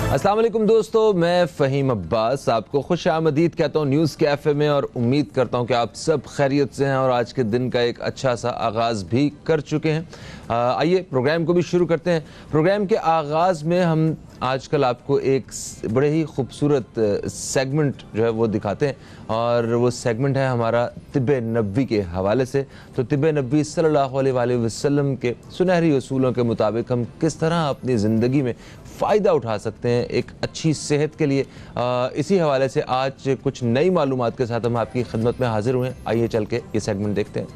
अस्सलाम वालेकुम दोस्तों, मैं फ़हीम अब्बास आपको खुश आमदीद कहता हूँ न्यूज़ कैफ़े में और उम्मीद करता हूँ कि आप सब खैरियत से हैं और आज के दिन का एक अच्छा सा आगाज़ भी कर चुके हैं। आइए प्रोग्राम को भी शुरू करते हैं। प्रोग्राम के आगाज़ में हम आजकल आपको एक बड़े ही खूबसूरत सेगमेंट जो है वो दिखाते हैं और वो सेगमेंट है हमारा तिब्ब नबवी के हवाले से। तो तिब्ब नबवी सल्लल्लाहु अलैहि वसल्लम के सुनहरी उसूलों के मुताबिक हम किस तरह अपनी ज़िंदगी में फ़ायदा उठा सकते हैं एक अच्छी सेहत के लिए। इसी हवाले से आज कुछ नई मालूमात के साथ हम आपकी खिदमत में हाजिर हुए हैं। आइए चल के ये सेगमेंट देखते हैं।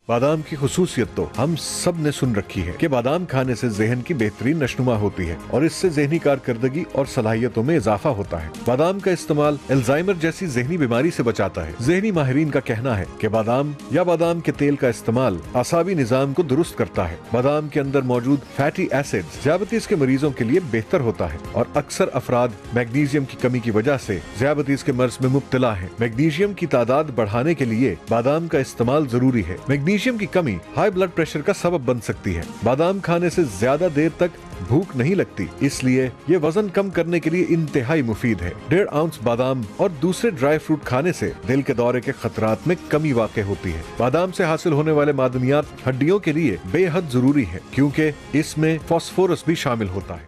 बादाम की खुसूसियत तो हम सब ने सुन रखी है कि बादाम खाने से जहन की बेहतरीन नशनुमा होती है और इससे जहनी कारकर्दगी और सलाहियतों में इजाफा होता है। बादाम का इस्तेमाल अल्जाइमर जैसी जहनी बीमारी से बचाता है। जहनी माहिरीन का कहना है कि बादाम या बादाम के तेल का इस्तेमाल आसाबी निजाम को दुरुस्त करता है। बादाम के अंदर मौजूद फैटी एसिड्स ज़ियाबतीस के मरीजों के लिए बेहतर होता है और अक्सर अफराद मैग्नीशियम की कमी की वजह से ज़ियाबतीस के मर्ज में मुब्तला है। मैग्नीशियम की तादाद बढ़ाने के लिए बादाम का इस्तेमाल जरूरी है। मैग्नीशियम की कमी हाई ब्लड प्रेशर का सबब बन सकती है। बादाम खाने से ज्यादा देर तक भूख नहीं लगती, इसलिए ये वजन कम करने के लिए इंतहाई मुफीद है। 1.5 आउंस बादाम और दूसरे ड्राई फ्रूट खाने से दिल के दौरे के खतरात में कमी वाक़ होती है। बादाम से हासिल होने वाले मादनियात हड्डियों के लिए बेहद जरूरी है क्योंकि इसमें फास्फोरस भी शामिल होता है।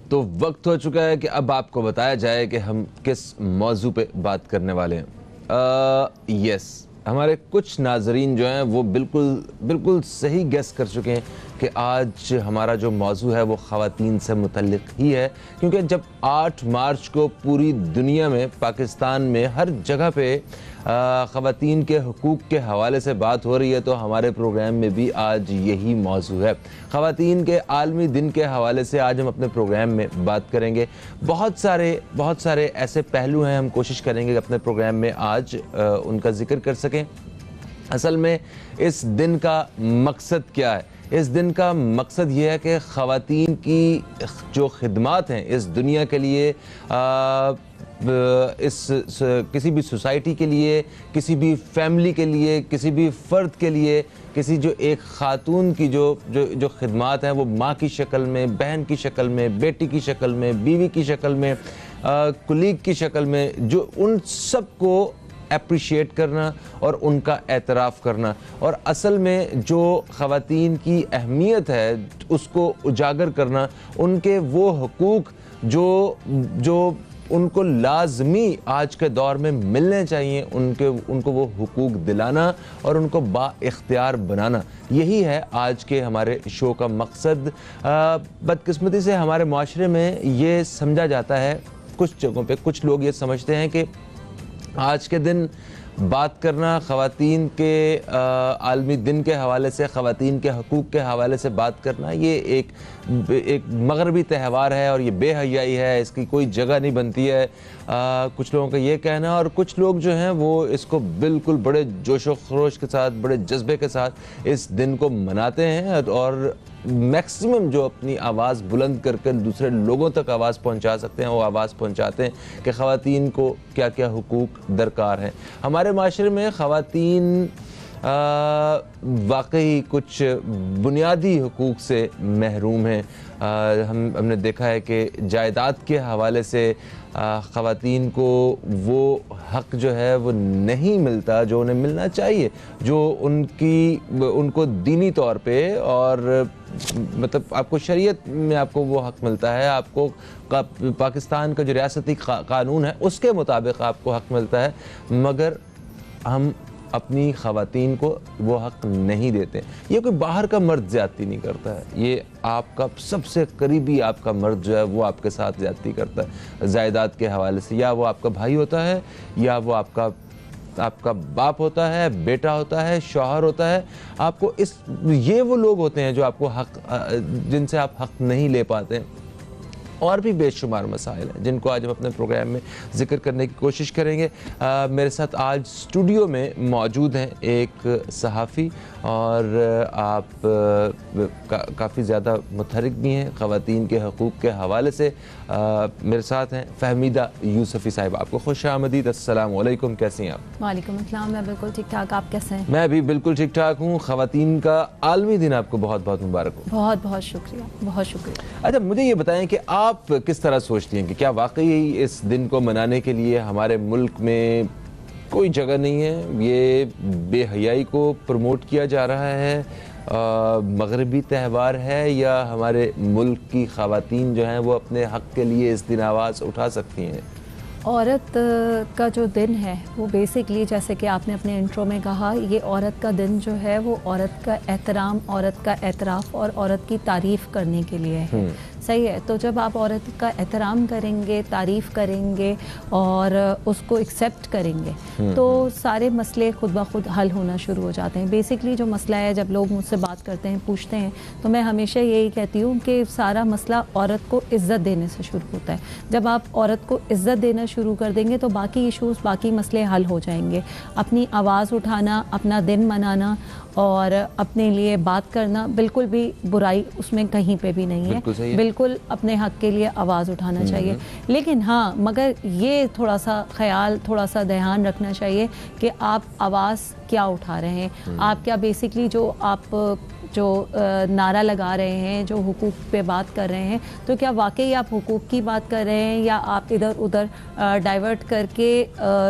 तो वक्त हो चुका है कि अब आपको बताया जाए कि हम किस मौजू पे बात करने वाले हैं। यस, हमारे कुछ नाजरीन जो हैं वो बिल्कुल सही गेस कर चुके हैं कि आज हमारा जो मौजू है वो ख़वातीन से मुतल्लिक़ ही है, क्योंकि जब 8 मार्च को पूरी दुनिया में, पाकिस्तान में, हर जगह पे ख़वातीन के हुकूक़ के हवाले से बात हो रही है तो हमारे प्रोग्राम में भी आज यही मौजू है। ख़वातीन के आलमी दिन के हवाले से आज हम अपने प्रोग्राम में बात करेंगे। बहुत सारे ऐसे पहलू हैं, हम कोशिश करेंगे कि अपने प्रोग्राम में आज उनका जिक्र कर सकें। असल में इस दिन का मकसद क्या है? इस दिन का मकसद ये है कि ख़वातीन की जो खिदमात हैं इस दुनिया के लिए, किसी भी सोसाइटी के लिए, किसी भी फैमिली के लिए, किसी भी फ़र्द के लिए, किसी जो एक ख़ातून की जो खिदमात हैं वो माँ की शक्ल में, बहन की शक्ल में, बेटी की शक्ल में, बीवी की शक्ल में, कुलीग की शक्ल में, जो उन सब को अप्रिशिएट करना और उनका एतराफ़ करना और असल में जो ख़वातीन की अहमियत है उसको उजागर करना, उनके वो हुकूक जो उनको लाजमी आज के दौर में मिलने चाहिए, उनको वो हुकूक दिलाना और उनको बाइख्तियार बनाना, यही है आज के हमारे शो का मकसद। बदकिस्मती से हमारे माशरे में ये समझा जाता है, कुछ जगहों पे कुछ लोग ये समझते हैं कि आज के दिन बात करना, ख़वातीन के आलमी दिन के हवाले से, ख़वातीन के हकूक़ के हवाले से बात करना, ये एक मगरबी त्यौहार है और ये बेहयाई है, इसकी कोई जगह नहीं बनती है। कुछ लोगों का ये कहना, और कुछ लोग जो हैं वो इसको बिल्कुल बड़े जोश व खरोश के साथ, बड़े जज्बे के साथ इस दिन को मनाते हैं और मैक्सिमम जो अपनी आवाज़ बुलंद करके दूसरे लोगों तक आवाज़ पहुंचा सकते हैं वो आवाज़ पहुंचाते हैं कि ख़वातीन को क्या क्या हुकूक दरकार हैं। हमारे माशरे में ख़वातीन वाकई कुछ बुनियादी हुकूक से महरूम हैं। हमने देखा है कि जायदाद के हवाले से ख़वातीन को वो हक़ जो है वो नहीं मिलता जो उन्हें मिलना चाहिए, जो उनको दीनी तौर पे और मतलब आपको शरीयत में आपको वो हक़ मिलता है, आपको पाकिस्तान का जो रियासती कानून है उसके मुताबिक आपको हक़ मिलता है, मगर हम अपनी ख़वातीन को वो हक़ नहीं देते। ये कोई बाहर का मर्द ज़्यादती नहीं करता है, ये आपका सबसे करीबी आपका मर्द जो है वो आपके साथ ज़्यादती करता है जायदाद के हवाले से। या वो आपका भाई होता है, या वो आपका बाप होता है, बेटा होता है, शौहर होता है। आपको ये वो लोग होते हैं जो आपको हक़, जिनसे आप हक़ नहीं ले पाते। और भी बेशुमार मसाइल हैं जिनको आज हम अपने प्रोग्राम में जिक्र करने की कोशिश करेंगे। मेरे साथ आज स्टूडियो में मौजूद हैं एक सहाफ़ी और आप काफ़ी ज़्यादा मुतहरिक भी हैं ख़वातीन के हकूक़ के हवाले से। मेरे साथ हैं फहमीदा यूसुफ़ी साहिब। आपको खुश आमदीद। अस्सलाम वालेकुम, कैसी हैं आप? वालेकुम अस्सलाम, मैं बिल्कुल ठीक ठाक, आप कैसे हैं? मैं भी बिल्कुल ठीक ठाक हूँ। ख़वातीन का आलमी दिन आपको बहुत बहुत मुबारक हो। बहुत बहुत शुक्रिया, बहुत शुक्रिया। अच्छा, मुझे ये बताएं कि आप किस तरह सोचती हैं कि क्या वाकई इस दिन को मनाने के लिए हमारे मुल्क में कोई जगह नहीं है? ये बेहयाई को प्रमोट किया जा रहा है, मगरबी त्यौहार है, या हमारे मुल्क की ख़वातीन जो हैं वो अपने हक़ के लिए इस दिन आवाज़ उठा सकती हैं? औरत का जो दिन है वो बेसिकली, जैसे कि आपने अपने इंट्रो में कहा, ये औरत का दिन जो है वो औरत का एहतराम, औरत का एतराफ़ और औरत की तारीफ़ करने के लिए है। सही है। तो जब आप औरत का एहतराम करेंगे, तारीफ़ करेंगे और उसको एक्सेप्ट करेंगे तो सारे मसले खुद ब खुद हल होना शुरू हो जाते हैं। बेसिकली जो मसला है, जब लोग मुझसे बात करते हैं, पूछते हैं, तो मैं हमेशा यही कहती हूँ कि सारा मसला औरत को इज़्ज़त देने से शुरू होता है। जब आप औरत को इज़्ज़त देना शुरू कर देंगे तो बाकी इश्यूज़, बाकी मसले हल हो जाएंगे। अपनी आवाज़ उठाना, अपना दिन मनाना और अपने लिए बात करना, बिल्कुल भी बुराई उसमें कहीं पे भी नहीं है। बिल्कुल अपने हक़ के लिए आवाज़ उठाना चाहिए। लेकिन हाँ, मगर ये थोड़ा सा ख्याल, थोड़ा सा ध्यान रखना चाहिए कि आप आवाज़ क्या उठा रहे हैं। आप क्या बेसिकली जो नारा लगा रहे हैं, जो हुकूक पे बात कर रहे हैं, तो क्या वाकई आप हुकूक की बात कर रहे हैं, या आप इधर उधर डाइवर्ट करके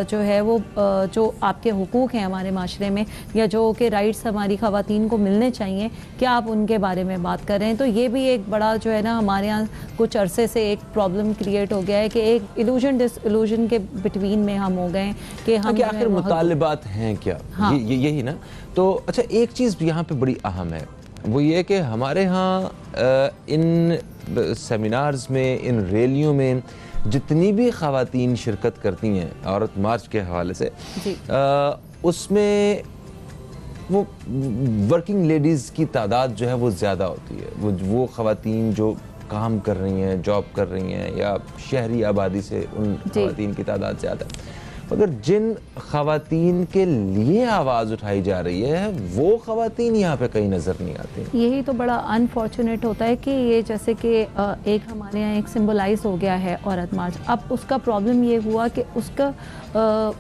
जो है वो जो आपके हुकूक हैं हमारे माशरे में, या जो कि राइट्स हमारी ख़वातीन को मिलने चाहिए, क्या आप उनके बारे में बात कर रहे हैं? तो ये भी एक बड़ा जो है ना, हमारे यहाँ कुछ अरसे से एक प्रॉब्लम क्रिएट हो गया है कि एक इल्यूजन डिसइल्यूजन के बिटवीन में हम हो गए हैं कि हम आखिर मुतालिबात हैं क्या? हाँ। यही ना। तो अच्छा, एक चीज़ यहाँ पे बड़ी अहम है, वो ये कि हमारे यहाँ इन सेमिनार्स में, इन रैलियों में जितनी भी ख़वातीन शिरकत करती हैं औरत मार्च के हवाले से, उसमें वो वर्किंग लेडीज़ की तादाद जो है वो ज़्यादा होती है। वो ख़वातीन जो काम कर रही हैं, जॉब कर रही हैं, या शहरी आबादी से उन ख़वातीन की तादाद ज़्यादा है। मगर जिन ख़वातीन के लिए आवाज़ उठाई जा रही है वो ख़वातीन यहाँ पे कहीं नज़र नहीं आती। यही तो बड़ा अनफॉर्चुनेट होता है कि ये जैसे कि एक हमारे यहाँ एक सिम्बलाइज हो गया है औरत मार्च। अब उसका प्रॉब्लम ये हुआ कि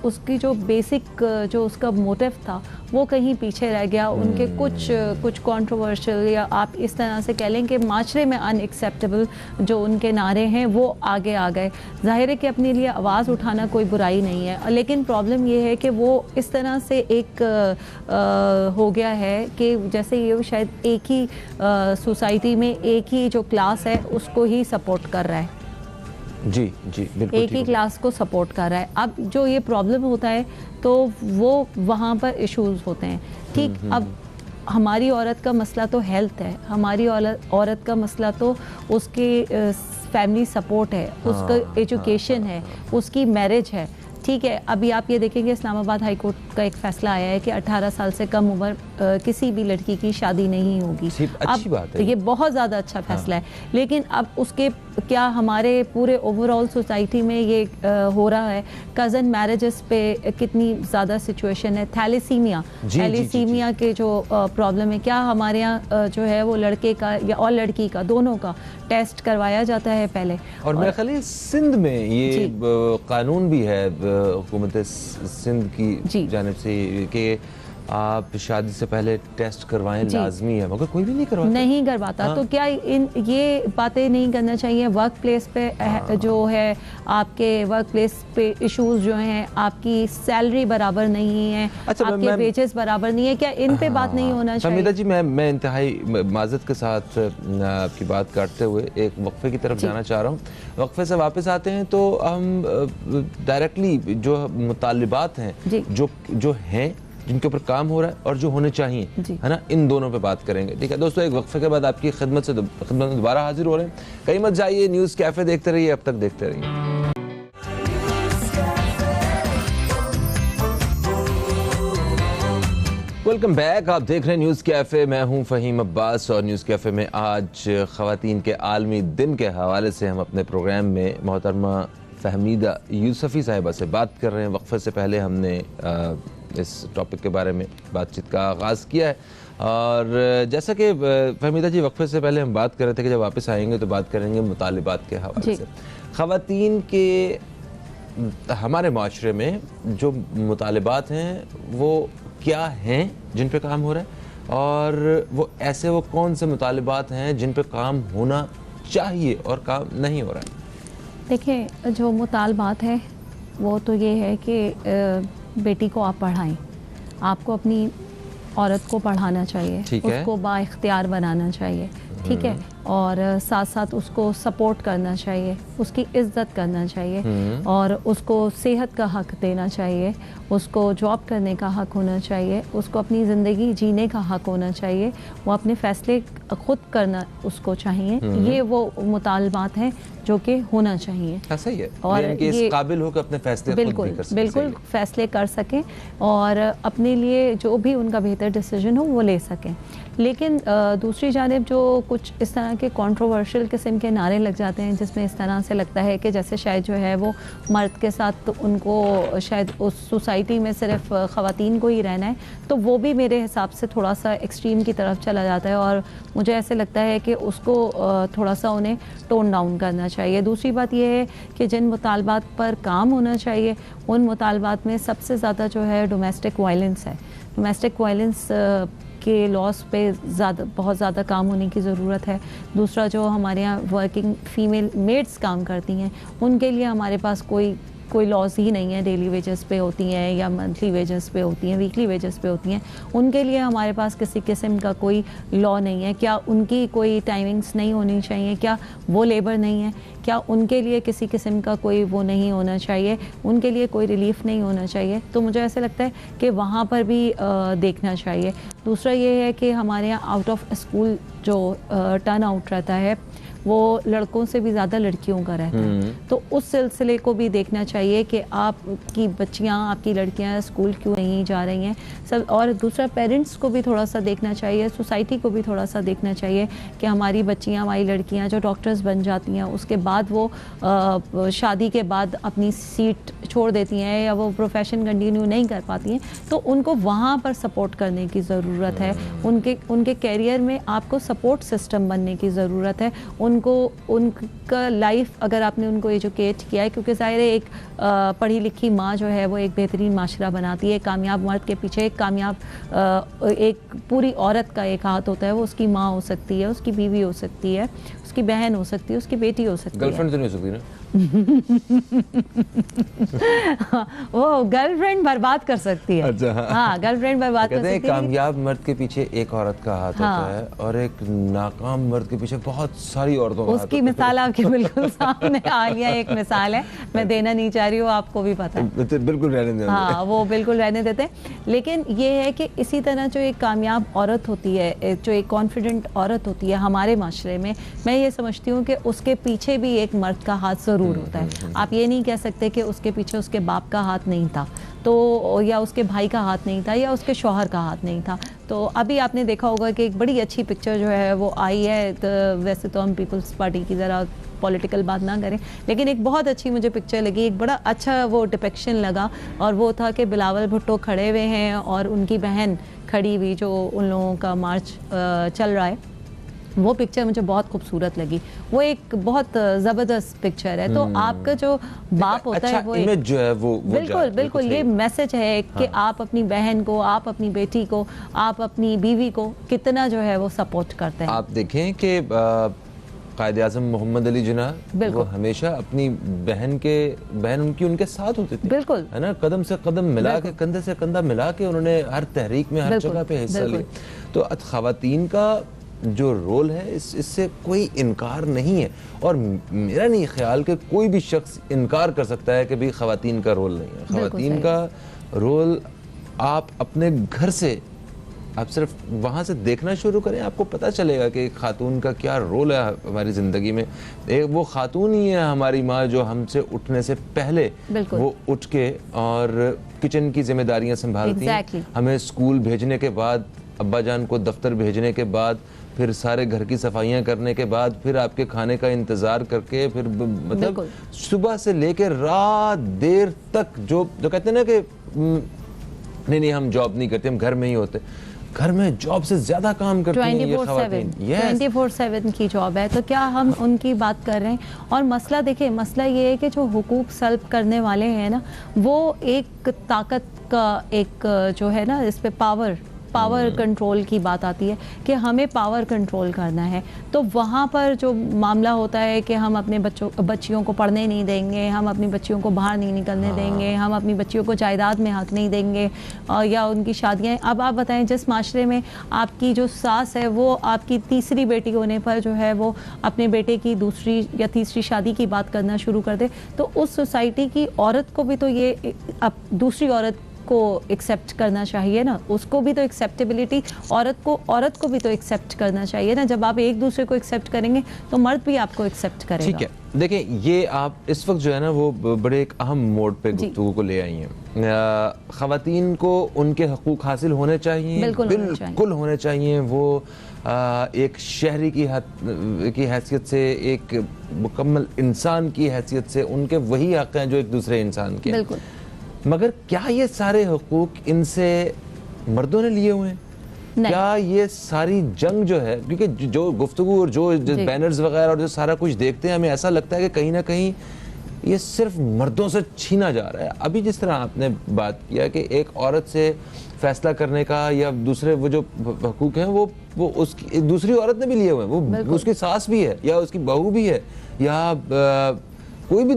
उसकी जो बेसिक जो उसका मोटिव था वो कहीं पीछे रह गया। उनके कुछ कंट्रोवर्शियल, या आप इस तरह से कह लें कि माशरे में अनएक्सेप्टेबल जो उनके नारे हैं वो आगे आ गए। ज़ाहिर है कि अपने लिए आवाज़ उठाना कोई बुराई नहीं है, लेकिन प्रॉब्लम ये है कि वो इस तरह से एक हो गया है कि जैसे ये शायद एक ही सोसाइटी में एक ही जो क्लास है उसको ही सपोर्ट कर रहा है। जी बिल्कुल, एक ही क्लास को सपोर्ट कर रहा है। अब जो ये प्रॉब्लम होता है तो वो वहाँ पर इश्यूज होते हैं। ठीक, अब हमारी औरत का मसला तो हेल्थ है, हमारी औरत का मसला तो उसके फैमिली सपोर्ट है, उसका एजुकेशन है, उसकी मैरिज है। ठीक है, अभी आप ये देखेंगे इस्लामाबाद हाई कोर्ट का एक फ़ैसला आया है कि 18 साल से कम उम्र किसी भी लड़की की शादी नहीं होगी। अच्छी बात है, ये बहुत ज़्यादा अच्छा फैसला है। लेकिन अब उसके क्या हमारे पूरे ओवरऑल सोसाइटी में ये हो रहा है? कज़न मैरिजेस पे कितनी ज़्यादा सिचुएशन है। थैलेसीमिया के जो प्रॉब्लम है, क्या हमारे यहाँ जो है वो लड़के का या और लड़की का, दोनों का टेस्ट करवाया जाता है पहले? और मेरे ख्याल है सिंध में ये कानून भी है हुकूमत सिंध की जानिब से कि आप शादी से पहले टेस्ट करवाएं, लाजमी है, मगर कोई भी नहीं करवाता। हाँ। तो क्या ये बातें नहीं करना चाहिए? वर्क प्लेस पे जो है, आपके वर्क प्लेस पे इश्यूज जो हैं, आपकी सैलरी बराबर नहीं है, आपके वेजेस बराबर नहीं है, क्या इन पे बात नहीं होना चाहिए? फमीदा जी, मैं इंतहाई माज़रत के साथ आपकी बात काटते हुए एक वक्फे की तरफ जाना चाह रहा हूँ। वक्फे से वापस आते हैं तो हम डायरेक्टली जो मुतालिबात हैं, जो हैं, जिनके ऊपर काम हो रहा है और जो होने चाहिए, है ना, इन दोनों पे बात करेंगे। ठीक है दोस्तों, एक वक्फे के बाद आपकी खिदमत में दोबारा हाजिर हो रहे हैं। कहीं मत जाइए, न्यूज़ कैफ़े देखते रहिए, अब तक देखते रहिए। Welcome back. आप देख रहे हैं न्यूज़ कैफ़े। मैं हूं फ़हीम अब्बास और न्यूज़ कैफ़े में आज ख़वातीन के आलमी दिन के हवाले से हम अपने प्रोग्राम में मोहतरमा फ़हमीदा यूसफ़ी साहिबा से बात कर रहे हैं। वक्फे से पहले हमने इस टॉपिक के बारे में बातचीत का आगाज़ किया है और जैसा कि फ़हमीदा जी वक्फे से पहले हम बात कर रहे थे कि जब वापस आएंगे तो बात करेंगे मुतालिबात के हवाले से। ख़वातीन के हमारे माशरे में जो मुतालिबात हैं वो क्या हैं जिन पे काम हो रहा है, और वो कौन से मुतालिबात हैं जिन पे काम होना चाहिए और काम नहीं हो रहा है? देखिए, जो मुतालबात है वो तो ये है कि बेटी को आप पढ़ाएं, आपको अपनी औरत को पढ़ाना चाहिए, उसको बाइख्तियार बनाना चाहिए, ठीक है, और साथ साथ उसको सपोर्ट करना चाहिए, उसकी इज्जत करना चाहिए और उसको सेहत का हक देना चाहिए, उसको जॉब करने का हक होना चाहिए, उसको अपनी ज़िंदगी जीने का हक होना चाहिए, वो अपने फ़ैसले खुद करना उसको चाहिए। ये वो मुतालबात हैं जो कि होना चाहिए। ऐसा ही है, और ये इस काबिल हो कि अपने फैसले बिल्कुल बिल्कुल फ़ैसले कर सकें और अपने लिए जो भी उनका बेहतर डिसीजन हो वो ले सकें। लेकिन दूसरी जानिब जो कुछ इस तरह के कंट्रोवर्शियल किस्म के नारे लग जाते हैं जिसमें इस तरह से लगता है कि जैसे शायद जो है वो मर्द के साथ तो उनको शायद उस सोसाइटी में सिर्फ ख़वातीन को ही रहना है, तो वो भी मेरे हिसाब से थोड़ा सा एक्सट्रीम की तरफ चला जाता है और मुझे ऐसे लगता है कि उसको थोड़ा सा उन्हें टोन डाउन करना चाहिए। दूसरी बात यह है कि जिन मुतालबात पर काम होना चाहिए उन मुतालबात में सबसे ज़्यादा जो है डोमेस्टिक वायलेंस है। डोमेस्टिक वायलेंस के लॉस पे बहुत ज़्यादा काम होने की ज़रूरत है। दूसरा, जो हमारे यहाँ वर्किंग फ़ीमेल मेड्स काम करती हैं उनके लिए हमारे पास कोई लॉज ही नहीं है। डेली वेजेस पे होती हैं या मंथली वेजेस पे होती हैं, वीकली वेजेस पे होती हैं, उनके लिए हमारे पास किसी किस्म का कोई लॉ नहीं है। क्या उनकी कोई टाइमिंग्स नहीं होनी चाहिए? क्या वो लेबर नहीं है? क्या उनके लिए किसी किस्म का कोई वो नहीं होना चाहिए? उनके लिए कोई रिलीफ नहीं होना चाहिए? तो मुझे ऐसे लगता है कि वहाँ पर भी देखना चाहिए। दूसरा ये है कि हमारे यहाँ आउट ऑफ स्कूल जो टर्न आउट रहता है वो लड़कों से भी ज़्यादा लड़कियों का रहता है, तो उस सिलसिले को भी देखना चाहिए कि आपकी बच्चियाँ, आपकी लड़कियाँ स्कूल क्यों नहीं जा रही हैं सब। और दूसरा, पेरेंट्स को भी थोड़ा सा देखना चाहिए, सोसाइटी को भी थोड़ा सा देखना चाहिए कि हमारी बच्चियाँ, हमारी लड़कियाँ जो डॉक्टर्स बन जाती हैं उसके बाद वो शादी के बाद अपनी सीट छोड़ देती हैं या वो प्रोफेशन कंटिन्यू नहीं कर पाती हैं, तो उनको वहाँ पर सपोर्ट करने की ज़रूरत है। उनके कैरियर में आपको सपोर्ट सिस्टम बनने की ज़रूरत है। उनका लाइफ अगर आपने उनको एजुकेट किया है, क्योंकि ज़ाहिर है एक पढ़ी लिखी माँ जो है वो एक बेहतरीन माशरा बनाती है। कामयाब मर्द के पीछे एक पूरी औरत का एक हाथ होता है, वो उसकी माँ हो सकती है, उसकी बीवी हो सकती है, उसकी बहन हो सकती है, उसकी बेटी हो सकती है। गर्लफ्रेंड तो नहीं हो सकती ना? वो गर्लफ्रेंड बर्बाद कर सकती है। अच्छा, हाँ, गर्लफ्रेंड बर्बाद कर सकती है। कामयाब मर्द के पीछे एक औरत का हाथ होता है और एक नाकाम मर्द के पीछे बहुत सारी औरतों का हाथ होता है। उसकी मिसाल आपके बिल्कुल सामने आलिया एक मिसाल है, मैं देना नहीं चाह रही हूँ, आपको भी पता है। बिल्कुल रहने देते। हाँ, वो बिल्कुल रहने देते हैं। लेकिन ये है कि इसी तरह जो एक कामयाब औरत होती है, जो एक कॉन्फिडेंट औरत होती है हमारे माशरे में, मैं ये समझती हूँ कि उसके पीछे भी एक मर्द का हाथ ज़रूर होता है। आप ये नहीं कह सकते कि उसके पीछे उसके बाप का हाथ नहीं था, तो या उसके भाई का हाथ नहीं था या उसके शौहर का हाथ नहीं था। तो अभी आपने देखा होगा कि एक बड़ी अच्छी पिक्चर जो है वो आई है, तो वैसे तो हम पीपल्स पार्टी की ज़रा पॉलिटिकल बात ना करें, लेकिन एक बहुत अच्छी मुझे पिक्चर लगी, एक बड़ा अच्छा वो डिपिक्शन लगा, और वो था कि बिलावल भुट्टो खड़े हुए हैं और उनकी बहन खड़ी हुई जो उन लोगों का मार्च चल रहा है। वो पिक्चर मुझे बहुत खूबसूरत लगी, वो एक बहुत ज़बरदस्त पिक्चर है। तो आपका जो बाप होता है वो इमेज जो है वो बिल्कुल ये मैसेज है कि आप अपनी बहन को, आप अपनी बेटी को, आप अपनी बीवी को कितना जो है वो सपोर्ट करते हैं। आप देखें कि कायद आज़म मोहम्मद अली जिन्ना वो हमेशा अपनी बहन उनकी उनके साथ होती थी, बिल्कुल, है ना, कदम से कदम मिला के, कंधे से कंधा मिला के उन्होंने हर तहरीक में, हर जगह पे हिस्सा लिया। तो ख़वातीन का जो रोल है इससे कोई इनकार नहीं है, और मेरा नहीं ख्याल कि कोई भी शख्स इनकार कर सकता है कि भाई ख़वातीन का रोल नहीं है। ख़वातीन का रोल आप अपने घर से आप सिर्फ वहाँ से देखना शुरू करें, आपको पता चलेगा कि खातून का क्या रोल है हमारी ज़िंदगी में। एक वो खातून ही है हमारी माँ जो हमसे उठने से पहले वो उठ के और किचन की जिम्मेदारियाँ संभालती हैं, हमें स्कूल भेजने के बाद, अब्बा जान को दफ्तर भेजने के बाद, फिर सारे घर की सफाइयाँ करने के बाद, फिर आपके खाने का इंतज़ार करके, फिर मतलब सुबह से लेकर रात देर तक जो कहते हैं ना कि नहीं हम जॉब नहीं करते, हम घर में ही होते, घर में जॉब से ज्यादा काम करती हैं ये ख़वातीन। 24/7 की जॉब है, तो क्या हम उनकी बात कर रहे हैं? और मसला देखिए, मसला ये है कि जो हुकूक सल्ब करने वाले हैं ना, वो एक ताकत का एक जो है ना, इस पे पावर कंट्रोल की बात आती है कि हमें पावर कंट्रोल करना है। तो वहाँ पर जो मामला होता है कि हम अपने बच्चियों को पढ़ने नहीं देंगे, हम अपनी बच्चियों को बाहर नहीं निकलने देंगे, हम अपनी बच्चियों को जायदाद में हक नहीं देंगे, या उनकी शादियाँ। अब आप बताएं, जिस माशरे में आपकी जो सास है वो आपकी तीसरी बेटी होने पर जो है वो अपने बेटे की दूसरी या तीसरी शादी की बात करना शुरू कर दे, तो उस सोसाइटी की औरत को भी तो ये अब दूसरी औरत को एक्सेप्ट करना चाहिए ना, उसको भी तो एक्सेप्टेबिलिटी, औरत को भी तो एक्सेप्ट करना चाहिए ना। जब आप एक दूसरे को एक्सेप्ट करेंगे तो मर्द भी आपको एक्सेप्ट करेगा। ठीक है, देखिए ये आप इस वक्त जो है ना वो बड़े एक अहम मोड़ पे गुफ्तगू को ले आई हैं। ख़वातीन को उनके हकूक़ हासिल होने चाहिए, बिल्कुल होने चाहिए। वो एक शहरी की हैसियत से, एक मुकम्मल इंसान की हैसियत से उनके वही हक़ हैं जो एक दूसरे इंसान के। बिल्कुल। मगर क्या ये सारे हुकूक इनसे मर्दों ने लिए हुए हैं? क्या ये सारी जंग जो है, क्योंकि जो गुफ्तगू और जो बैनर्स वगैरह और जो सारा कुछ देखते हैं, हमें ऐसा लगता है कि कहीं ना कहीं ये सिर्फ मर्दों से छीना जा रहा है। अभी जिस तरह आपने बात किया कि एक औरत से फैसला करने का या दूसरे वो जो हुकूक हैं वो उसकी दूसरी औरत ने भी लिए हुए हैं, वो उसकी सास भी है या उसकी बहू भी है या कोई भी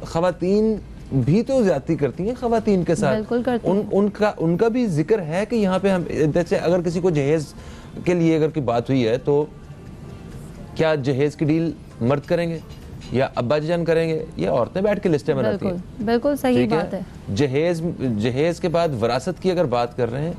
ख़वातीन भी तो ज्यादती करती हैं ख़वातीन के साथ। उनका भी जिक्र है कि यहाँ पे हम जैसे अगर किसी को जहेज के लिए अगर की बात हुई है तो क्या जहेज की डील मर्द करेंगे या अब्बा जान करेंगे या औरतें बैठ के लिस्टें बनाती हैं? बिल्कुल सही बात है। जहेज के बाद विरासत की अगर बात कर रहे हैं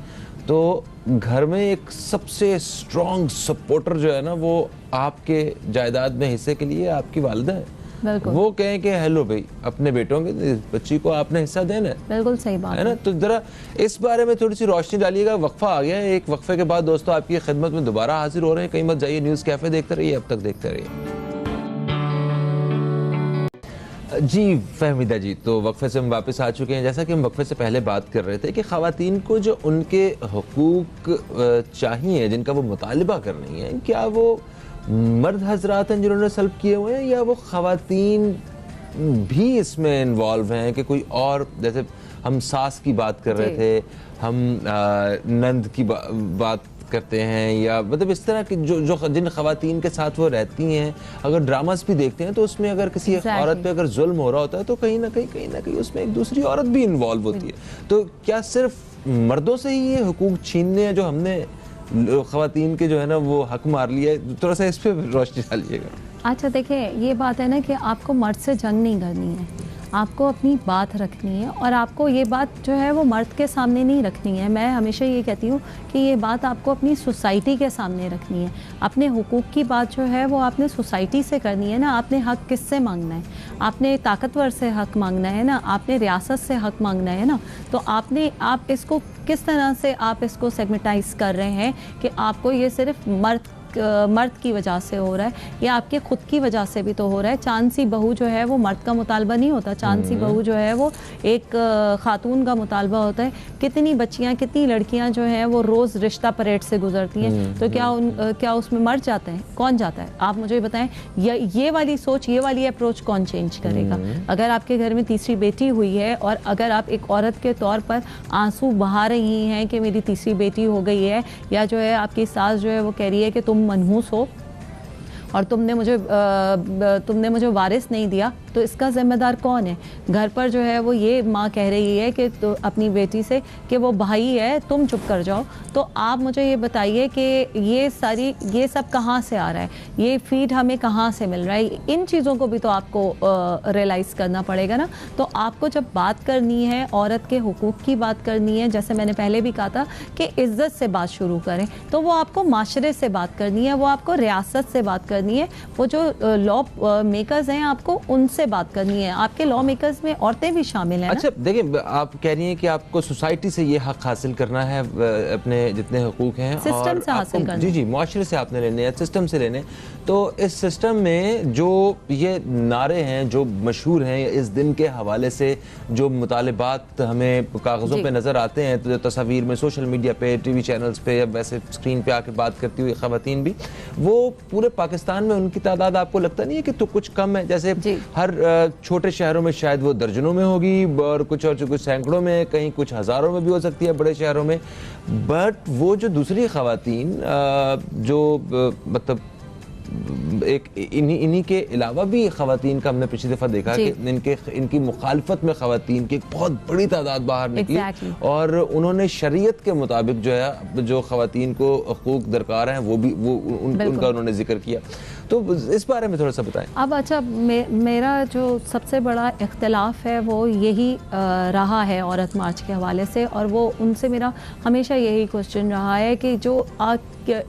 तो घर में एक सबसे स्ट्रॉन्ग सपोर्टर जो है ना वो आपके जायदाद में हिस्से के लिए आपकी वालिदा है। वो कहें कि हेलो भाई, अपने बेटों के बच्ची को आपने हिस्सा देना है। बिल्कुल सही बात है ना। तो जरा इस बारे में थोड़ी सी रोशनी डालिएगा। वक्फा आ गया है, एक वक्फे के बाद दोस्तों आपकी खिदमत में दोबारा हाजिर हो रहे हैं। कहीं मत जाइए, न्यूज़ कैफे देखते रहिए, अब तक देखते रहिए। जी फहमीदा जी, तो वक्फे से हम वापस आ चुके हैं। जैसा कि हम वक्फे से पहले बात कर रहे थे कि ख़वातीन को जो उनके हुकूक चाहिए, जिनका वो मुतालिबा कर रही हैं, क्या वो मर्द हजरात हैं जिन्होंने सल्ब किए हुए हैं या वो ख़वातीन भी इसमें इन्वॉल्व हैं कि कोई और? जैसे हम सास की बात कर रहे थे, हम नंद की बात करते हैं, या मतलब इस तरह की जो जिन ख़वातीन के साथ वो रहती हैं, अगर ड्रामास भी देखते हैं तो उसमें अगर किसी औरत पे अगर जुल्म हो रहा होता है तो कहीं ना कहीं उसमें एक दूसरी औरत भी इन्वॉल्व होती है। तो क्या सिर्फ मर्दों से ही ये हुकूक छीनने हैं जो हमने ख़वातीन के जो है ना वो हक मार लिया है? थोड़ा सा इस पर रोशनी डालिएगा। अच्छा देखिए, ये बात है ना कि आपको मर्द से जंग नहीं करनी है, आपको अपनी बात रखनी है, और आपको ये बात जो है वो मर्द के सामने नहीं रखनी है। मैं हमेशा ये कहती हूँ कि ये बात आपको अपनी सोसाइटी के सामने रखनी है। अपने हुकूक की बात जो है वो आपने सोसाइटी से करनी है ना। आपने हक किससे मांगना है? आपने ताकतवर से हक मांगना है ना, आपने रियासत से हक मांगना है ना। तो आप इसको किस तरह से आप इसको सेगमेंटाइज कर रहे हैं कि आपको ये सिर्फ मर्द की वजह से हो रहा है या आपके खुद की वजह से भी तो हो रहा है। चांद सी बहू जो है वो मर्द का मुतालबा नहीं होता, चांद सी बहू जो है वो एक खातून का मुतालबा होता है। कितनी बच्चियां, कितनी लड़कियां जो हैं वो रोज़ रिश्ता परेड से गुजरती हैं, तो क्या उसमें मर जाते हैं? कौन जाता है? आप मुझे बताएं। ये वाली सोच, ये वाली अप्रोच कौन चेंज करेगा? अगर आपके घर में तीसरी बेटी हुई है और अगर आप एक औरत के तौर पर आंसू बहा रही हैं कि मेरी तीसरी बेटी हो गई है, या जो है आपकी सास जो है वो कह रही है कि तुम मनहूस हो और तुमने मुझे वारिस नहीं दिया, तो इसका जिम्मेदार कौन है? घर पर जो है वो ये माँ कह रही है कि तो अपनी बेटी से कि वो भाई है, तुम चुप कर जाओ। तो आप मुझे ये बताइए कि ये सब कहाँ से आ रहा है, ये फीड हमें कहाँ से मिल रहा है? इन चीज़ों को भी तो आपको रियलाइज़ करना पड़ेगा ना। तो आपको जब बात करनी है, औरत के हुकूक की बात करनी है, जैसे मैंने पहले भी कहा था कि इज्जत से बात शुरू करें, तो वो आपको माशरे से बात करनी है, वो आपको रियासत से बात करनी है, वो जो लॉ मेकर्स हैं आपको उनसे बात करनी है। आपके लॉ मेकर्स में औरतें भी शामिल हैं। अच्छा देखिए, आप कह रही हैं कि आपको सोसाइटी से ये हक हासिल करना है, अपने जितने हुकूक हैं सिस्टम से हासिल करना। जी जी, मुआशरे से आपने लेने हैं, सिस्टम से लेने। तो इस सिस्टम में जो ये नारे हैं जो मशहूर हैं, इस दिन के हवाले से जो मुतालिबात हमें कागज़ों पे नज़र आते हैं, तो तस्वीर में, सोशल मीडिया पे, टीवी चैनल्स पे या वैसे स्क्रीन पे आके बात करती हुई ख़वातीन भी, वो पूरे पाकिस्तान में उनकी तादाद आपको लगता नहीं है कि तो कुछ कम है? जैसे हर छोटे शहरों में शायद वो दर्जनों में होगी और कुछ सैकड़ों में, कहीं कुछ हज़ारों में भी हो सकती है बड़े शहरों में। बट वो जो दूसरी ख़वातीन जो मतलब एक इन्हीं के अलावा भी ख़वातीन का हमने पिछली दफ़ा देखा कि इनकी मुखालफत में ख़वातीन की एक बहुत बड़ी तादाद बाहर निकली और उन्होंने शरीयत के मुताबिक जो है जो ख़वातीन को हकूक़ दरकार हैं वो उनका उन्होंने जिक्र किया। तो इस बारे में थोड़ा सा बताएं। अब अच्छा, मेरा जो सबसे बड़ा इख्तलाफ है वो यही रहा है औरत मार्च के हवाले से, और वो उनसे मेरा हमेशा यही क्वेश्चन रहा है कि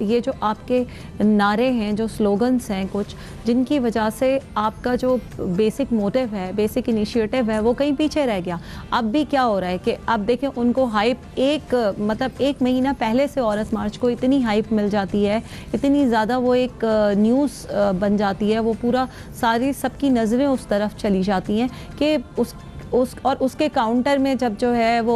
ये जो आपके नारे हैं, जो स्लोगन्स हैं कुछ, जिनकी वजह से आपका जो बेसिक मोटिव है, बेसिक इनिशिएटिव है, वो कहीं पीछे रह गया। अब भी क्या हो रहा है कि अब देखें उनको हाइप एक महीना पहले से औरत मार्च को इतनी हाइप मिल जाती है, इतनी ज़्यादा वो एक न्यूज़ बन जाती है, वो पूरा सारी सबकी नज़रें उस तरफ चली जाती हैं कि उसके काउंटर में जब जो है वो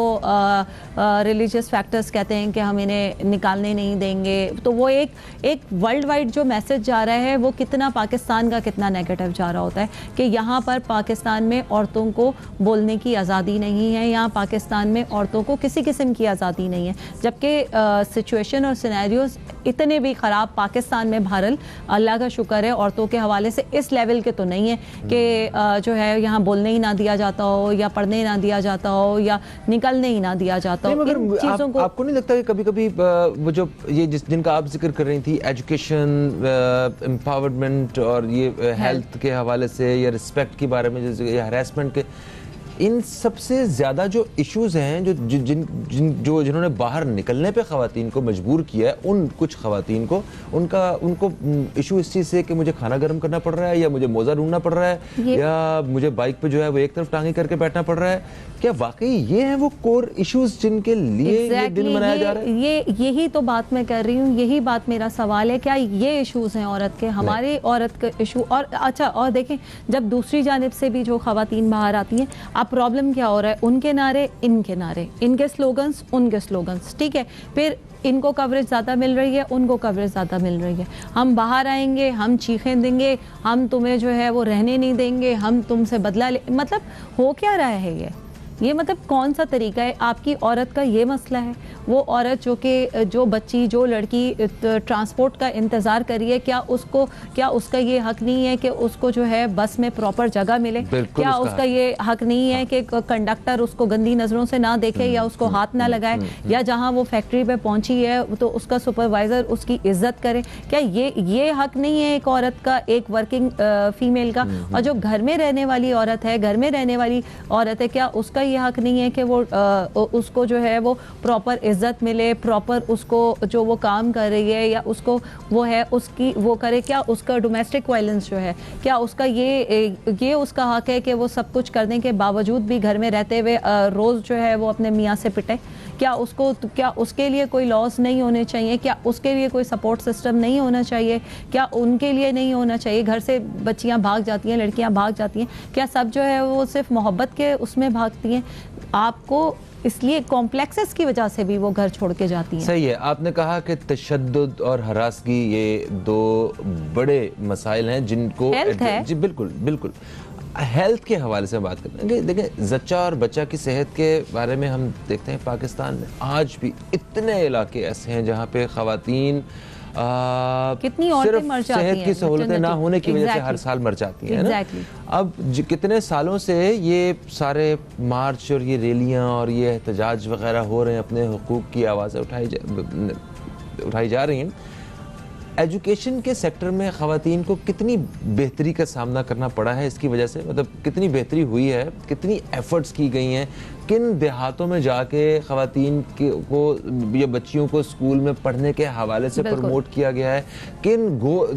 रिलीजियस फैक्टर्स कहते हैं कि हम इन्हें निकालने नहीं देंगे, तो वो एक वर्ल्ड वाइड जो मैसेज जा रहा है वो कितना पाकिस्तान का कितना नेगेटिव जा रहा होता है कि यहाँ पर पाकिस्तान में औरतों को बोलने की आज़ादी नहीं है, यहाँ पाकिस्तान में औरतों को किसी किस्म की आज़ादी नहीं है। जबकि सिचुएशन और सिनेरियोज इतने भी ख़राब पाकिस्तान में बहरहाल अल्लाह का शुक्र है औरतों के हवाले से इस लेवल के तो नहीं है कि जो है यहाँ बोलने ही ना दिया जाता हो या पढ़ने ना दिया जाता हो या निकलने ही ना दिया जाता हो। इन चीज़ों को आपको नहीं लगता कि कभी-कभी वो जो ये जिनका आप जिक्र कर रही थी, एजुकेशन, एम्पावरमेंट और ये हेल्थ के हवाले से या रिस्पेक्ट के बारे में या हरासमेंट के, इन सबसे ज़्यादा जो इश्यूज़ हैं जो जिन्होंने बाहर निकलने पे ख़वातीन को मजबूर किया है, उन कुछ ख़वातीन को उनको इशू इस चीज़ से कि मुझे खाना गर्म करना पड़ रहा है या मुझे मोज़ा ढूंढना पड़ रहा है या मुझे बाइक पे जो है वो एक तरफ टांगी करके बैठना पड़ रहा है। क्या वाकई ये है वो कोर इश्यूज़ जिनके लिए ये दिन मनाया जा रहा है? यही तो बात मैं कर रही हूँ, यही बात मेरा सवाल है। क्या ये इश्यूज़ हैं औरत के, हमारे औरत के इशू? और अच्छा, और देखें जब दूसरी जानिब से भी जो ख़वातीन बाहर आती हैं, अब प्रॉब्लम क्या हो रहा है, उनके नारे इनके नारे, इनके स्लोगन्स उनके स्लोगन्स, ठीक है। फिर इनको कवरेज ज़्यादा मिल रही है, उनको कवरेज ज़्यादा मिल रही है। हम बाहर आएंगे, हम चीखें देंगे, हम तुम्हें जो है वो रहने नहीं देंगे, हम तुमसे बदला ले, मतलब हो क्या रहा है ये मतलब कौन सा तरीका है? आपकी औरत का ये मसला है, वो औरत जो बच्ची, जो लड़की ट्रांसपोर्ट का इंतज़ार कर रही है, क्या उसका ये हक नहीं है कि उसको जो है बस में प्रॉपर जगह मिले? क्या उसका ये हक नहीं है कि कंडक्टर उसको गंदी नज़रों से ना देखे या उसको हाथ ना लगाए, या जहाँ वो फैक्ट्री पे पहुँची है तो उसका सुपरवाइज़र उसकी इज्जत करे? क्या ये हक नहीं है एक औरत का, एक वर्किंग फीमेल का? और जो घर में रहने वाली औरत है, क्या उसका ये हक नहीं है कि वो उसको जो है वो प्रॉपर इज्जत मिले, प्रॉपर उसको जो वो काम कर रही है या उसको वो है उसकी वो करे? क्या उसका डोमेस्टिक वायलेंस जो है, क्या उसका ये उसका हक है कि वो सब कुछ करने के बावजूद भी घर में रहते हुए रोज़ जो है वो अपने मियाँ से पिटे? क्या उसके लिए कोई लॉस नहीं होने चाहिए? क्या उसके लिए कोई सपोर्ट सिस्टम नहीं होना चाहिए? क्या उनके लिए नहीं होना चाहिए? घर से बच्चियां भाग जाती हैं, लड़कियां भाग जाती हैं, क्या सब जो है वो सिर्फ मोहब्बत के उसमें भागती हैं? आपको इसलिए कॉम्प्लेक्सेस की वजह से भी वो घर छोड़ के जाती हैं। सही है, आपने कहा कि तशद्दुद और हरासगी ये दो बड़े मसाइल हैं जिनको हेल्थ है। जी बिल्कुल हेल्थ के हवाले से बात करते हैं। देखिए, जच्चा और बच्चा की सेहत के बारे में हम देखते हैं पाकिस्तान में आज भी इतने इलाके ऐसे हैं जहाँ पे ख़वातीन कितनी औरतें मर जाती सेहत हैं, की सहूलतें ना होने की वजह से Exactly. हर साल मर जाती हैं ना। Exactly. अब कितने सालों से ये सारे मार्च और ये रैलियां और ये एहतजाज वगैरह हो रहे हैं, अपने हुकूक की आवाज़ें उठाई जा रही हैं। एजुकेशन के सेक्टर में ख़वातीन को कितनी बेहतरी का सामना करना पड़ा है इसकी वजह से, मतलब कितनी बेहतरी हुई है, कितनी एफ़र्ट्स की गई हैं, किन देहातों में जाके ख़वातीन को या बच्चियों को स्कूल में पढ़ने के हवाले से प्रमोट किया गया है, किन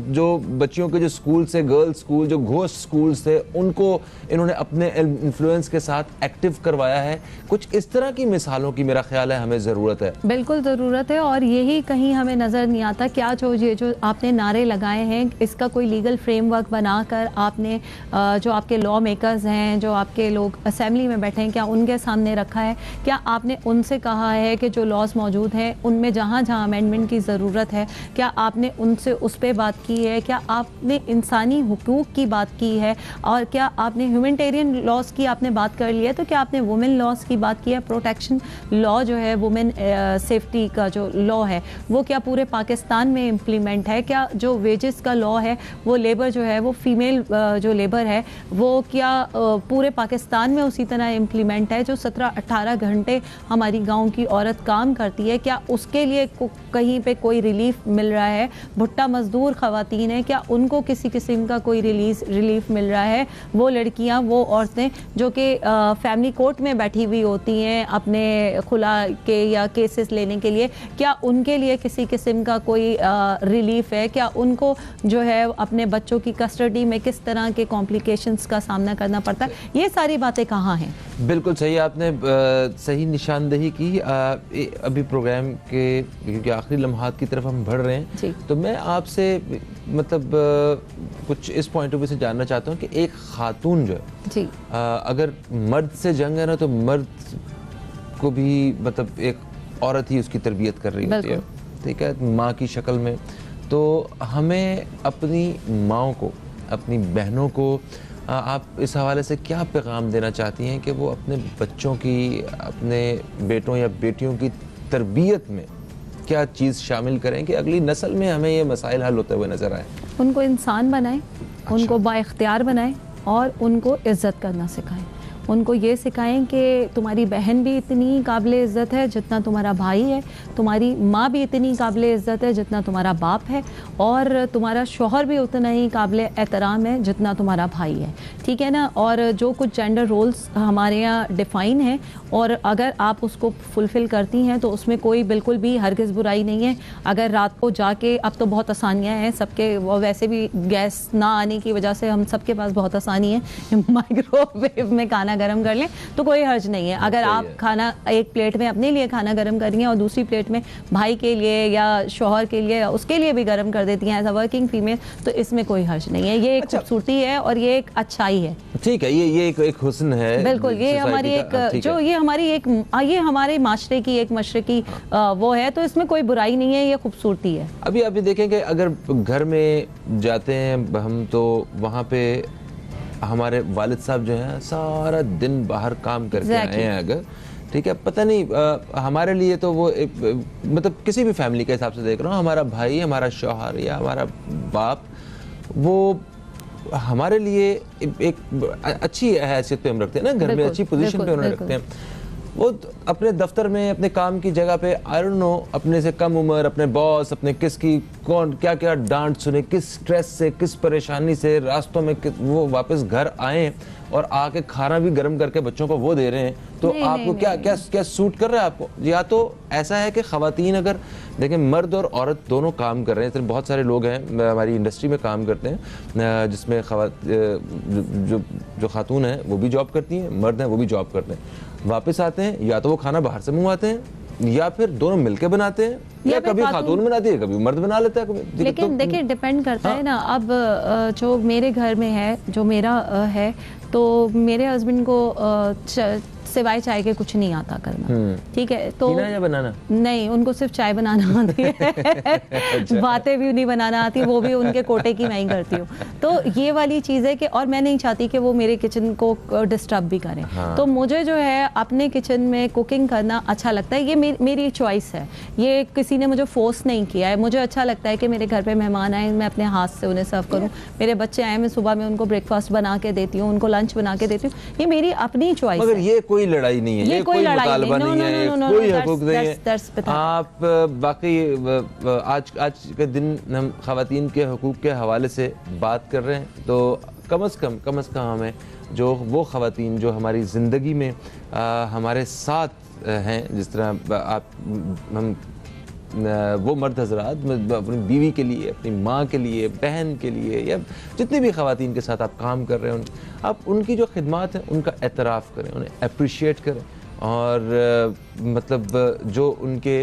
जो बच्चियों के जो स्कूल से गर्ल्स स्कूल जो घोस्ट स्कूल्स थे उनको इन्होंने अपने इन्फ्लुएंस के साथ एक्टिव करवाया है। कुछ इस तरह की मिसालों की मेरा ख्याल है हमें ज़रूरत है। बिल्कुल ज़रूरत है, और यही कहीं हमें नज़र नहीं आता क्या जो आपने नारे लगाए हैं इसका कोई लीगल फ्रेमवर्क बनाकर आपने जो आपके लॉ मेकर्स हैं, जो आपके लोग असेंबली में बैठे हैं, क्या उनके सामने रखा है? क्या आपने उनसे कहा है कि जो लॉज मौजूद हैं उनमें जहाँ जहाँ अमेंडमेंट की ज़रूरत है क्या आपने उनसे उस पर बात की है? क्या आपने इंसानी हुकूक की बात की है? और क्या आपने ह्यूमैनिटेरियन लॉज की आपने बात कर ली है? तो क्या आपने वुमेन लॉज की बात की है? प्रोटेक्शन लॉ जो है, वुमेन सेफ्टी का जो लॉ है वो क्या पूरे पाकिस्तान में इम्प्लीमेंट है? क्या जो वेजेस का लॉ है वो लेबर जो है वो फीमेल जो लेबर है वो क्या पूरे पाकिस्तान में उसी तरह इम्प्लीमेंट है? जो 17-18 घंटे हमारी गांव की औरत काम करती है क्या उसके लिए कहीं पे कोई रिलीफ मिल रहा है? भुट्टा मजदूर ख़वातीन है क्या उनको किसी किस्म का कोई रिलीफ मिल रहा है? वो लड़कियां, वो औरतें जो कि फैमिली कोर्ट में बैठी हुई होती हैं अपने खुला के या केसेस लेने के लिए, क्या उनके लिए किसी किस्म का कोई रिलीफ है? क्या उनको जो है अपने बच्चों की कस्टडी में किस तरह के कॉम्प्लिकेशंस का सामना करना पड़ता है? ये सारी बातें कहाँ हैं? बिल्कुल सही, आपने सही निशानदेही की। अभी प्रोग्राम के क्योंकि आखिरी लम्हात की तरफ हम बढ़ रहे हैं तो मैं आपसे मतलब कुछ इस पॉइंट ऑफ व्यू से जानना चाहता हूँ कि एक खातून जो है जी अगर मर्द से जंग है ना तो मर्द को भी मतलब एक औरत ही उसकी तरबियत कर रही होती है, ठीक है, माँ की शक्ल में। तो हमें अपनी माँओं को, अपनी बहनों को आप इस हवाले से क्या पैगाम देना चाहती हैं कि वो अपने बच्चों की, अपने बेटों या बेटियों की तरबियत में क्या चीज़ शामिल करें कि अगली नस्ल में हमें ये मसाइल हल होते हुए नज़र आए? उनको इंसान बनाएं, उनको बाइख्तियार बनाएं और उनको इज़्ज़त करना सिखाएं। उनको ये सिखाएं कि तुम्हारी बहन भी इतनी काबिल इज़्ज़त है जितना तुम्हारा भाई है, तुम्हारी माँ भी इतनी काबिल इज़्ज़त है जितना तुम्हारा बाप है, और तुम्हारा शौहर भी उतना ही काबिल एहतराम है जितना तुम्हारा भाई है, ठीक है ना। और जो कुछ जेंडर रोल्स हमारे यहाँ डिफ़ाइन हैं और अगर आप उसको फुलफ़िल करती हैं तो उसमें कोई बिल्कुल भी हरगिज़ बुराई नहीं है। अगर रात को जाके, अब तो बहुत आसानियाँ हैं सबके, वो वैसे भी गैस ना आने की वजह से हम सबके पास बहुत आसानी है, माइक्रोवेव में खाना गर्म कर लें तो कोई हर्ज नहीं है। अगर आप खाना एक प्लेट में अपने लिए खाना गर्म कर रही हैं और दूसरी प्लेट में भाई के लिए या शौहर के लिए, उसके लिए भी गर्म कर देती हैं एज अ वर्किंग फीमेल, तो इसमें कोई हर्ज नहीं है। ये एक खूबसूरती है और ये एक अच्छाई है, ठीक है, ये एक हुस्न है। बिल्कुल, ये हमारी एक जो ये हमारी एक ये हमारे माशरे की एक मशरकी वो है, तो इसमें कोई बुराई नहीं है, ये खूबसूरती है। अभी देखें कि अगर घर में जाते हैं हम तो वहाँ पे हमारे वालिद साहब जो हैं सारा दिन बाहर काम करके आए हैं अगर, ठीक है, पता नहीं हमारे लिए तो वो मतलब किसी भी फैमिली के हिसाब से देख रहा हूँ, हमारा भाई, हमारा शौहर या हमारा बाप, वो हमारे लिए एक अच्छी हैसियत पे हम रखते हैं ना, घर में अच्छी पोजीशन पे उन्हें रखते हैं। वो अपने दफ्तर में, अपने काम की जगह पे, आई डोंट नो, अपने से कम उम्र, अपने बॉस, अपने किसकी कौन क्या क्या डांट सुने, किस स्ट्रेस से, किस परेशानी से रास्तों में वो वापस घर आए और आके खाना भी गर्म करके बच्चों को वो दे रहे हैं, तो आपको क्या सूट कर रहा है आपको? या तो ऐसा है कि ख़वातीन, अगर देखें मर्द और औरत दोनों काम कर रहे हैं, तो बहुत सारे लोग हैं हमारी इंडस्ट्री में काम करते हैं जिसमें जो खातून हैं वो भी जॉब करती हैं, मर्द हैं वो भी जॉब करते हैं, वापस आते हैं या तो वो खाना बाहर से मंगवाते हैं या फिर दोनों मिलके बनाते हैं, या कभी खातून बनाती है कभी मर्द बना लेता है। लेकिन देखिए डिपेंड करता है ना। अब जो मेरे घर में है, जो मेरा है, तो मेरे हस्बैंड को सिवाय चाय के कुछ नहीं आता करना, ठीक है। तो पीना या बनाना नहीं, उनको सिर्फ चाय बनाना आती है बातें भी नहीं बनाना आती, वो भी उनके कोटे की मैं ही करती हूँ। तो ये वाली चीज़ है कि, और मैं नहीं चाहती कि वो मेरे किचन को डिस्टर्ब भी करें। हाँ। तो मुझे जो है अपने किचन में कुकिंग करना अच्छा लगता है, ये मेरी चॉइस है, ये किसी ने मुझे फोर्स नहीं किया है। मुझे अच्छा लगता है कि मेरे घर पे मेहमान आए, मैं अपने हाथ से उन्हें सर्व करूँ। मेरे बच्चे आए, मैं सुबह में उनको ब्रेकफास्ट बना के देती हूँ, उनको लंच बना के देती हूँ, ये मेरी अपनी चॉइस है। मगर ये कोई लड़ाई नहीं है, ये कोई मुतालबा नहीं है, कोई हकूक नहीं है। आप बाकी आज के दिन हम खवातीन के हकूक के हवाले से बात कर रहे हैं, तो कम अज़ कम हमें जो वो खवातीन जो हमारी ज़िंदगी में हमारे साथ हैं, जिस तरह हम वो मर्द हजरात अपनी बीवी के लिए, अपनी माँ के लिए, बहन के लिए, या जितनी भी ख़वातीन के साथ आप काम कर रहे हैं, आप उनकी जो खिदमात हैं उनका एतराफ़ करें, उन्हें अप्रिशिएट करें, और मतलब जो उनके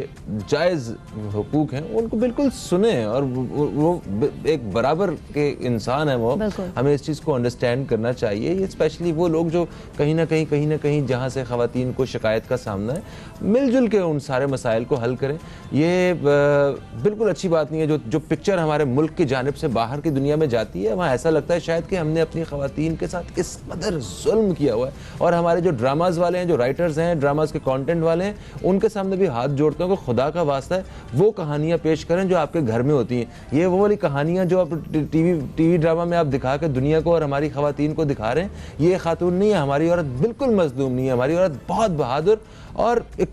जायज़ हुकूक हैं उनको बिल्कुल सुने, और वो एक बराबर के इंसान है वो, हमें इस चीज़ को अंडरस्टैंड करना चाहिए। ये स्पेशली वो लोग जो कहीं ना कहीं जहाँ से ख़वातीन को शिकायत का सामना है, मिलजुल के उन सारे मसाइल को हल करें। ये बिल्कुल अच्छी बात नहीं है जो पिक्चर हमारे मुल्क की जानिब से बाहर की दुनिया में जाती है, वहाँ ऐसा लगता है शायद कि हमने अपनी ख़वातीन के साथ इस कदर जुल्म किया हुआ है। और हमारे जो ड्रामाज वाले हैं, जो राइटर्स हैं, ड्रामाज के कंटेंट वाले हैं, उनके सामने भी हाथ जोड़ते हैं कि खुदा का वास्ता है वो कहानियां पेश करें जो आपके घर में होती हैं। ये वो वाली कहानियां जो आप टीवी ड्रामा में आप दिखा के दुनिया को और हमारी खवातीन को दिखा रहे हैं, ये खातून नहीं है, हमारी औरत बिल्कुल मजलूम नहीं है, हमारी औरत बहुत बहादुर और एक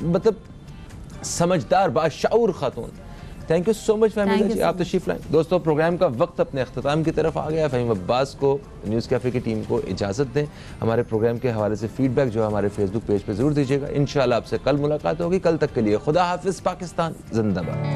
मतलब समझदार बाशऊर खातून। Thank you so much Fahmida ji, आप तशरीफ लाएं। दोस्तों, प्रोग्राम का वक्त अपने अख्ताम की तरफ आ गया। फ़हीम अब्बास को, न्यूज़ कैफ़े की टीम को इजाज़त दें। हमारे प्रोग्राम के हवाले से फीडबैक जो है हमारे फेसबुक पेज पर ज़रूर दीजिएगा। इंशाल्लाह आपसे कल मुलाकात होगी। कल तक के लिए खुदा हाफिज़। पाकिस्तान जिंदाबाद।